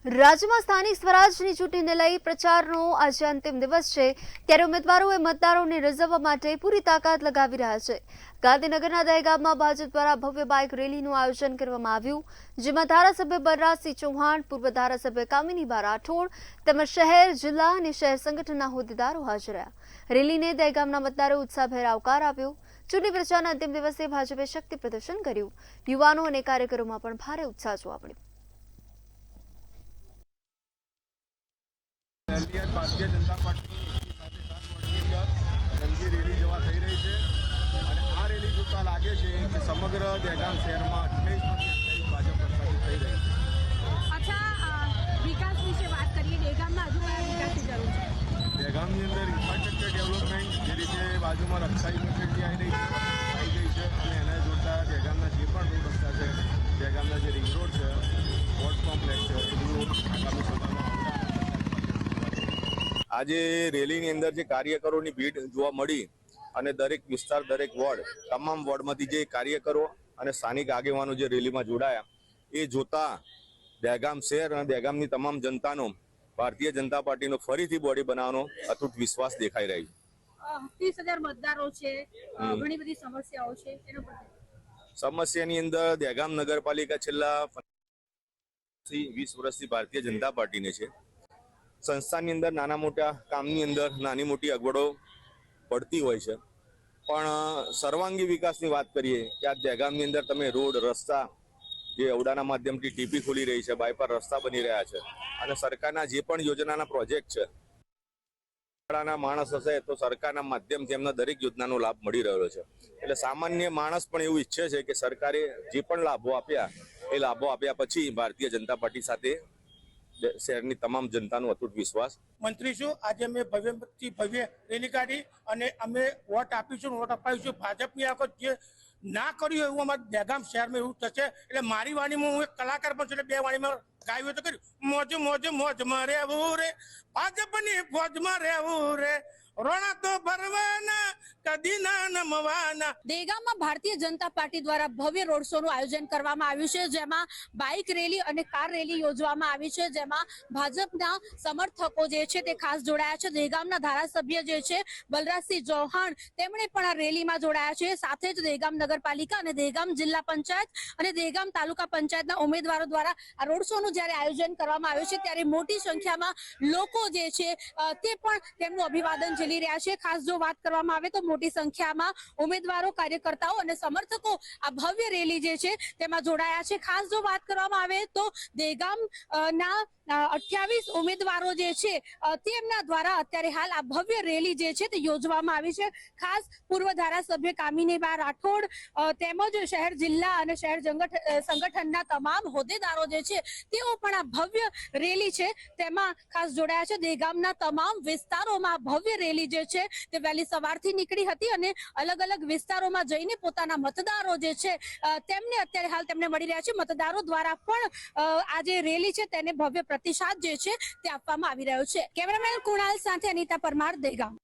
રાજ્યમાં સ્થાનિક સ્વરાજની ચૂંટણીને લઈ પ્રચારનો આજે અંતિમ દિવસ છે, ત્યારે ઉમેદવારોએ મતદારોને રીઝવવા માટે પૂરી તાકાત લગાવી રહ્યા છે। ગાંધીનગરના દહેગામમાં ભાજપ દ્વારા ભવ્ય બાઇક રેલીનું આયોજન કરવામાં આવ્યું, જેમાં ધારાસભ્ય બલરાજસિંહ ચૌહાણ, પૂર્વ ધારાસભ્ય કામિનીબા રાઠોડ તેમજ શહેર, જિલ્લા અને શહેર સંગઠનના હોદ્દેદારો હાજર રહ્યા। રેલીને દહેગામના મતદારોએ ઉત્સાહભેર આવકાર આપ્યો। ચૂંટણી પ્રચારના અંતિમ દિવસે ભાજપે શક્તિ પ્રદર્શન કર્યું। યુવાનો અને કાર્યકરોમાં પણ ભારે ઉત્સાહ જોવા મળ્યો। ભારતીય જનતા પાર્ટી રંગી રેલી જવા થઈ રહી છે અને આ રેલી જોતા લાગે છે કે સમગ્ર દહેગામ શહેરમાં 28 ભાજપ પ્રસ્થાપિત થઈ રહી છે। અચ્છા, વિકાસ વિશે વાત કરીએ। દહેગામમાં હજુ કયા વિકાસની જરૂર છે? દહેગામની અંદર ઇન્ફ્રાસ્ટ્રક્ચર ડેવલપમેન્ટ જે રીતે બાજુમાં રક્ષા યુનિવર્સિટી આવી ગઈ છે અને એને જોડતા દહેગામના જે પણ રોડ રસ્તા છે, દહેગામના જે રિંગ રોડ છે, સ્પોર્ટ્સ કોમ્પ્લેક્સ છે, એ બધું આગામી સમયમાં આજે રેલીની અંદર જે કાર્યકરોની ભીડ જોવા મળી અને દરેક વિસ્તાર, દરેક વોર્ડ, તમામ વોર્ડમાંથી જે કાર્યકરો અને સ્થાનિક આગેવાનો જે રેલીમાં જોડાયા, એ જોતા દહેગામ શહેર અને દહેગામની તમામ જનતાનો ભારતીય જનતા પાર્ટીનો ફરીથી બોડી બનાવવાનો અતૂટ વિશ્વાસ દેખાઈ રહ્યો છે। 30,000 મતદારો છે, ઘણી બધી સમસ્યાઓ છે, એનો સમસ્યાની અંદર દહેગામ નગરપાલિકા છેલ્લા 20 વર્ષથી ભારતીય જનતા પાર્ટીને છે। સંસ્થાની અંદર નાના મોટા કામની અંદર નાની મોટી અગવડો પડતી હોય છે, પણ સર્વાંગી વિકાસની વાત કરીએ કે આ દહેગામની અંદર તમે રોડ, રસ્તા જે અવડાના માધ્યમથી ટીપી ખુલી રહી છે, બાયપાસ રસ્તા બની રહ્યા છે અને સરકારના જે પણ યોજનાના પ્રોજેક્ટ છે, માણસ હશે તો સરકારના માધ્યમથી એમના દરેક યોજનાનો લાભ મળી રહ્યો છે। એટલે સામાન્ય માણસ પણ એવું ઈચ્છે છે કે સરકારે જે પણ લાભો આપ્યા એ લાભો આપ્યા પછી ભારતીય જનતા પાર્ટી સાથે શહેરની તમામ જનતાનો અતૂટ વિશ્વાસ। મંત્રી છું, આજે અમે ભવ્યથી ભવ્ય રેલી કાઢી અને અમે વોટ આપીશું, વોટ અપાવીશું। ભાજપની આખો જે ના કર્યું એવું અમારા દહેગામ શહેરમાં એવું થશે। એટલે મારી વાણીમાં હું એક કલાકાર પણ છું, એટલે 2 વાણીમાં ગાયું તો કર્યું, મોજ મોજ મોજમાં રહેવું રે, ભાજપની ફોજમાં રહેવું રે, રોણા તો ભરવાના, કદી ના નમવાના। દહેગામમાં ભારતીય જનતા પાર્ટી દ્વારા ભવ્ય રોડ શોનું આયોજન કરવામાં આવ્યું છે, જેમાં બાઇક રેલી અને કાર રેલી યોજવામાં આવી છે, જેમાં ભાજપના સમર્થકો જે છે તે ખાસ જોડાયા છે। દહેગામના ધારાસભ્ય જે છે બલરાજસિંહ ચૌહાણ, તેમણે પણ આ રેલીમાં જોડાયા છે। સાથે જ દહેગામ નગરપાલિકા અને દહેગામ જિલ્લા પંચાયત અને દહેગામ તાલુકા પંચાયતના ઉમેદવારો દ્વારા આ રોડ શોનું જ્યારે આયોજન કરવામાં આવ્યું છે, ત્યારે મોટી સંખ્યામાં લોકો જે છે તે પણ તેમનું અભિવાદન ઝીલી રહ્યા છે। ખાસ જો વાત કરવામાં આવે તો મોટી સંખ્યામાં ઉમેદવારો, કાર્યકર્તાઓ અને સમર્થકો આ ભવ્ય રેલી જે છે તેમાં જોડાયા છે। ખાસ જો વાત કરવામાં આવે તો દહેગામ ના 28 ઉમેદવારો જે છે તેમના દ્વારા અત્યારે હાલ આ ભવ્ય રેલી જે છે તે યોજવામાં આવી છે। ખાસ પૂર્વ ધારાસભ્ય કામિનીબા રાઠોડ તેમજ શહેર, જિલ્લા અને શહેર સંગઠનના તમામ હોદ્દેદારો જે છે તેઓ પણ આ ભવ્ય રેલી છે તેમાં ખાસ જોડાયા છે। દહેગામના તમામ વિસ્તારોમાં ભવ્ય રેલી જે છે તે વહેલી સવારથી નીકળી હતી અને અલગ અલગ વિસ્તારોમાં જઈને પોતાના મતદારો જે છે તેમને અત્યારે હાલ તેમને મળી રહ્યા છે। મતદારો દ્વારા પણ આ જે રેલી છે તેને ભવ્ય પ્રતિસાદ જે છે તે આપવામાં આવી રહ્યો છે। કેમેરામેન કુણાલ સાથે અનિતા પરમાર, દહેગામ।